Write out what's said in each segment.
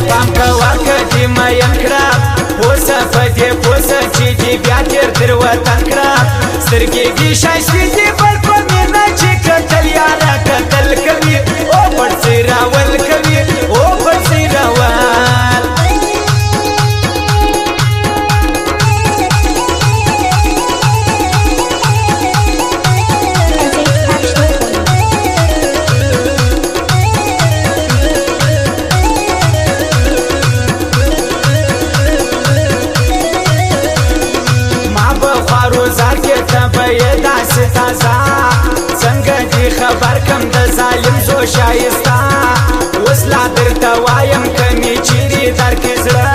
پام کوه کدی مین کړه پوسه فدی پوسه چې دی بیا تیر تر وطن کړه سترګې دې شایستې دي بل په مینه چې کتل یاره کتل کوي او پړسې راول کوي او پړسې راول څنګه دې خبر کم د ظالم زو شایستا اوس لا درته وایم کمې چیرې درکې زړه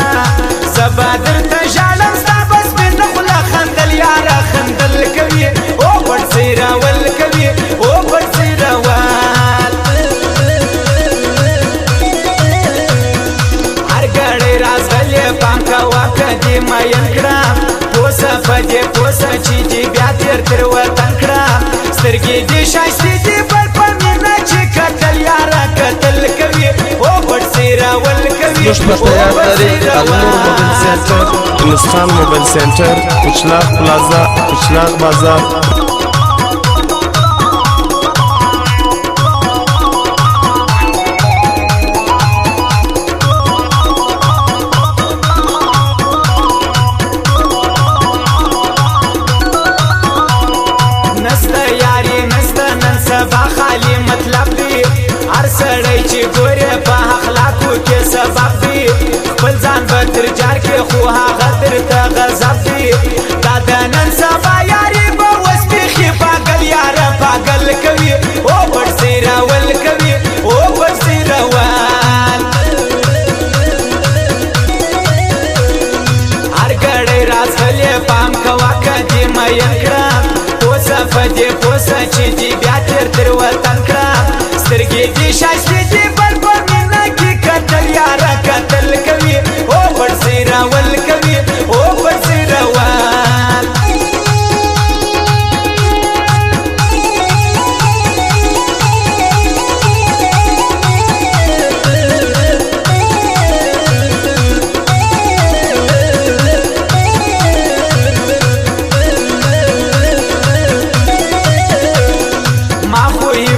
زبا درته ژاړم ستا بس مې نه خوله خندل یاره خندل کوي او پړسې راول کوي او پړسې راول هر ګړی راځغلې پام کوه که دې مین کړه پوسه فدې پوسه چې دې بیا تیر تر وطن کړه سترګې دې شایستې دي بل په مینه چې کتل یاره کتل کوي او پړسې راول کوي زموږ په تیار لري المور موبایل سنټر انسان موبایل سنټر کچلاغ پلازا کچلاغ بازار خالی مطلب دی هر سړی چې ګورې په اخلاقو کې سبب دی خپل ځان به تر جار کې خو هغه درته غضب دی دا د نن سبا یاري به اوس بیخي پاگل یاره پاگل کوي او پړسې راول کوي او پړسې راول هر ګړی راځغلې پام کوه که دې مین کړه پوسه فدې پوسه چې دې بیا تیر تر وطن کړه سترګې دې شایستې دي بل په مینه کې کتل یاره کتل کوي او پړسې راول کوي او پړسې راول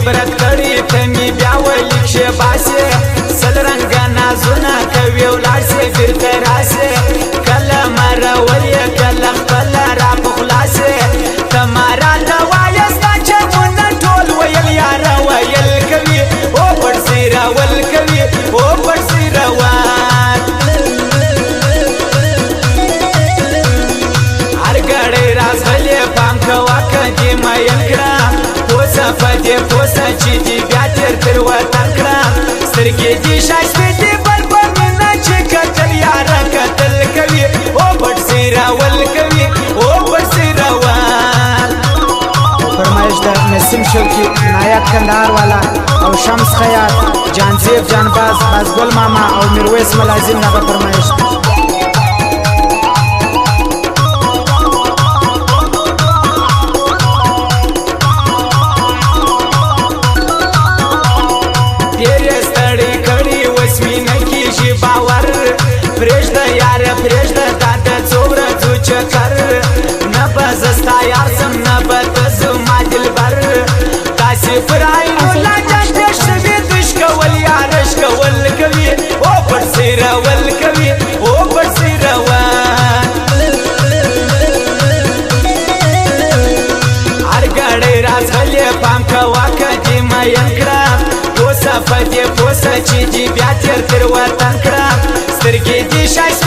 عبرت کړي ته می بیا ولیک شه باسه سل رنګ نازونه کوي ولار سي بیرته راسه کله مرولې کله خپل را بخلاصه تمارا توایستا چې مون ټول ویل یار ویل کوي او پړسې راول کوي او پړسې راول هر ګړی راځغلې پام کوه که دې مین کړه پوسه فدې پوسه چې دې بیا تیر تر وطن کړه سترګې دې شایستې دي بل په مینه چې کتل یاره کتل کوي او پړسې راول کوي او پړسې راول فرمایش د نسیم شوقي نایک کندهار والا او شمس خیاط جانزیب جانباز بازګل ماما او میرویس ملازم نه فرمایش باور پرېږده یاره پرېږده دا د څو ورځو چکر نه به زه ستا یار سم نه به ته زما دلبر داسې پر عینو لانجه پېښ شوي دش کول یاره شکول کوي او پړسې راول کوي او پړسې راول هر ګړی راځغلې پام کوه که دې مین کړه پوسه فدې پوسه چې دې بیا تیر تر وطن کړه سترګې دې شایستې